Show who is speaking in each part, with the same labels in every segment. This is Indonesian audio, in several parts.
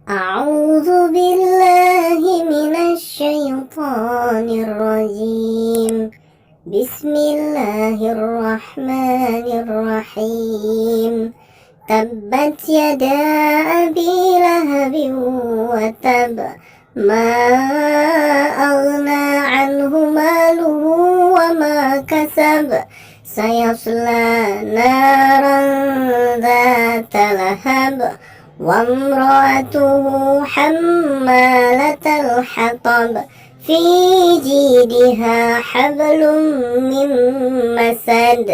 Speaker 1: أعوذ بالله من الشيطان الرجيم بسم الله الرحمن الرحيم تبت يدا أبي لهب وتب ما أغنى عنه ماله وما كسب سيصلى نارا ذات لهب وامرأته حمالة الحطب في جيدها حبل من مسد.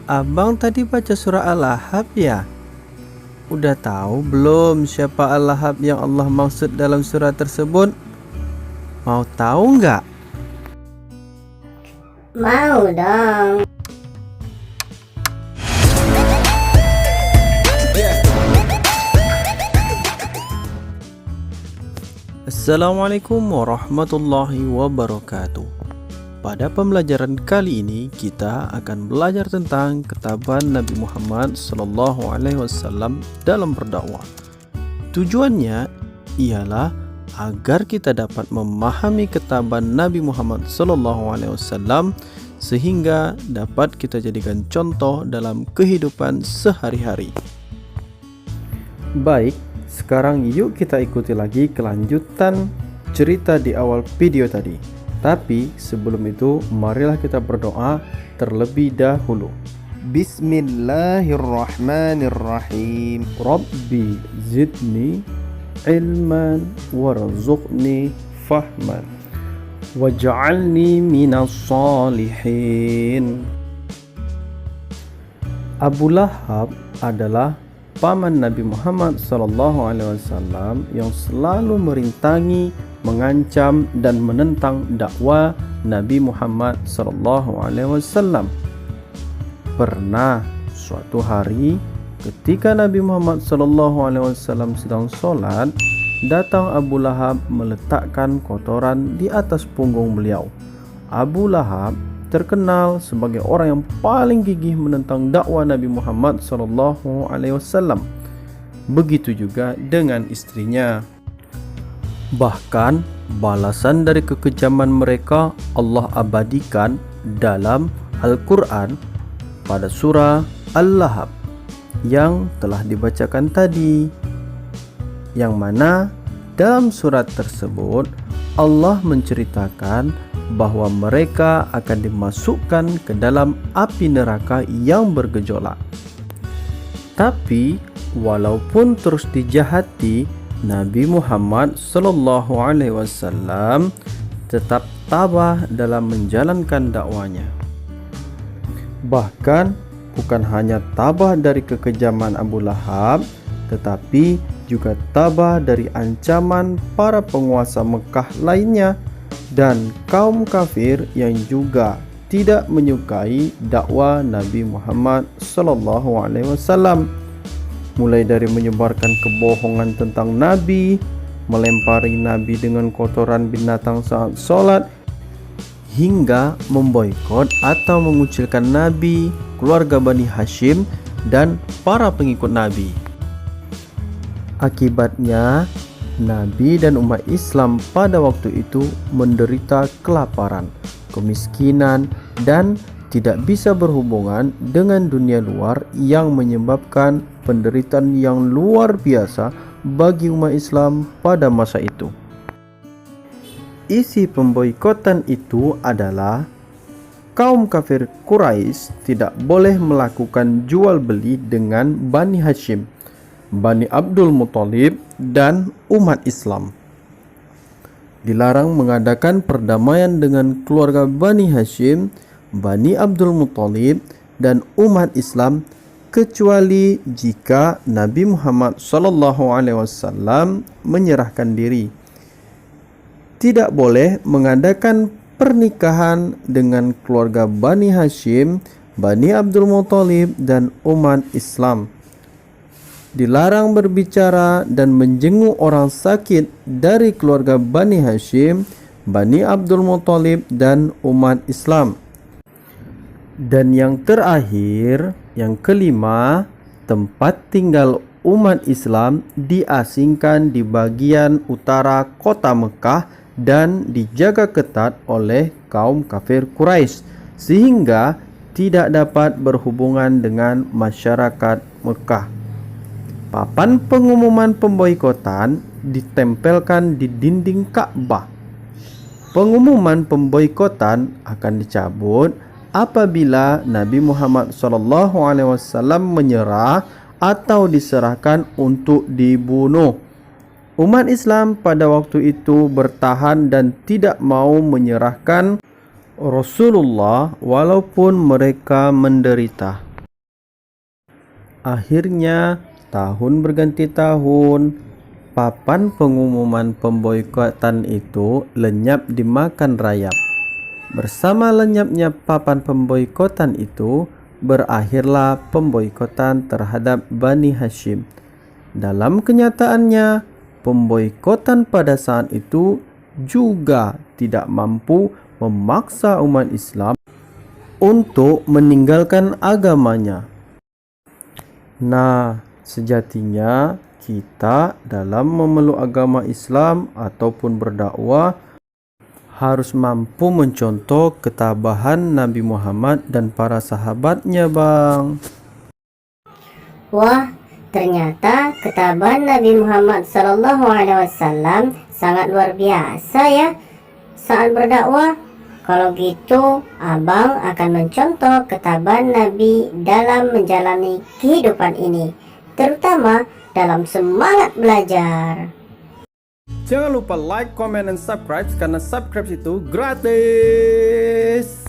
Speaker 2: Abang tadi baca surah Al-Lahab ya? Udah tahu belum siapa Al-Lahab yang Allah maksud dalam surah tersebut? Mau tahu nggak?
Speaker 1: Mau dong.
Speaker 2: Assalamualaikum warahmatullahi wabarakatuh. Pada pembelajaran kali ini kita akan belajar tentang ketabahan Nabi Muhammad SAW dalam berdakwah. Tujuannya ialah agar kita dapat memahami ketabahan Nabi Muhammad SAW sehingga dapat kita jadikan contoh dalam kehidupan sehari-hari. Baik, sekarang yuk kita ikuti lagi kelanjutan cerita di awal video tadi. Tapi sebelum itu marilah kita berdoa terlebih dahulu. Bismillahirrahmanirrahim. Rabbi zidni ilman warzuqni fahman waj'alni minas salihin. Abu Lahab adalah paman Nabi Muhammad SAW yang selalu merintangi, mengancam dan menentang dakwah Nabi Muhammad SAW. Pernah suatu hari ketika Nabi Muhammad SAW sedang sholat, datang Abu Lahab meletakkan kotoran di atas punggung beliau. Abu Lahab terkenal sebagai orang yang paling gigih menentang dakwah Nabi Muhammad SAW. Begitu juga dengan istrinya. Bahkan balasan dari kekejaman mereka Allah abadikan dalam Al-Quran pada surah Al-Lahab yang telah dibacakan tadi, yang mana dalam surat tersebut Allah menceritakan bahwa mereka akan dimasukkan ke dalam api neraka yang bergejolak. Tapi walaupun terus dijahati, Nabi Muhammad SAW tetap tabah dalam menjalankan dakwanya. Bahkan bukan hanya tabah dari kekejaman Abu Lahab, tetapi juga tabah dari ancaman para penguasa Mekah lainnya dan kaum kafir yang juga tidak menyukai dakwah Nabi Muhammad SAW. Mulai dari menyebarkan kebohongan tentang Nabi, melempari Nabi dengan kotoran binatang saat sholat, hingga memboikot atau mengucilkan Nabi, keluarga Bani Hashim, dan para pengikut Nabi. Akibatnya, Nabi dan umat Islam pada waktu itu menderita kelaparan, kemiskinan, dan tidak bisa berhubungan dengan dunia luar yang menyebabkan penderitaan yang luar biasa bagi umat Islam pada masa itu. Isi pemboikotan itu adalah kaum kafir Quraisy tidak boleh melakukan jual beli dengan Bani Hashim, Bani Abdul Muthalib, dan umat Islam. Dilarang mengadakan perdamaian dengan keluarga Bani Hashim, Bani Abdul Muthalib, dan umat Islam kecuali jika Nabi Muhammad SAW menyerahkan diri. Tidak boleh mengadakan pernikahan dengan keluarga Bani Hashim, Bani Abdul Muthalib, dan umat Islam. Dilarang berbicara dan menjenguk orang sakit dari keluarga Bani Hashim, Bani Abdul Muthalib, dan umat Islam. Dan yang terakhir, yang kelima, tempat tinggal umat Islam diasingkan di bagian utara kota Mekah dan dijaga ketat oleh kaum kafir Quraisy sehingga tidak dapat berhubungan dengan masyarakat Mekah. Papan pengumuman pemboikotan ditempelkan di dinding Ka'bah. Pengumuman pemboikotan akan dicabut apabila Nabi Muhammad SAW menyerah atau diserahkan untuk dibunuh. Umat Islam pada waktu itu bertahan dan tidak mau menyerahkan Rasulullah walaupun mereka menderita. Akhirnya tahun berganti tahun, papan pengumuman pemboikotan itu lenyap dimakan rayap. Bersama lenyapnya papan pemboikotan itu, berakhirlah pemboikotan terhadap Bani Hashim. Dalam kenyataannya, pemboikotan pada saat itu juga tidak mampu memaksa umat Islam untuk meninggalkan agamanya. Nah, sejatinya kita dalam memeluk agama Islam ataupun berdakwah harus mampu mencontoh ketabahan Nabi Muhammad dan para sahabatnya, Bang.
Speaker 1: Wah, ternyata ketabahan Nabi Muhammad SAW sangat luar biasa ya saat berdakwah. Kalau gitu, Abang akan mencontoh ketabahan Nabi dalam menjalani kehidupan ini, terutama dalam semangat belajar.
Speaker 2: Jangan lupa like, comment, dan subscribe karena subscribe itu gratis.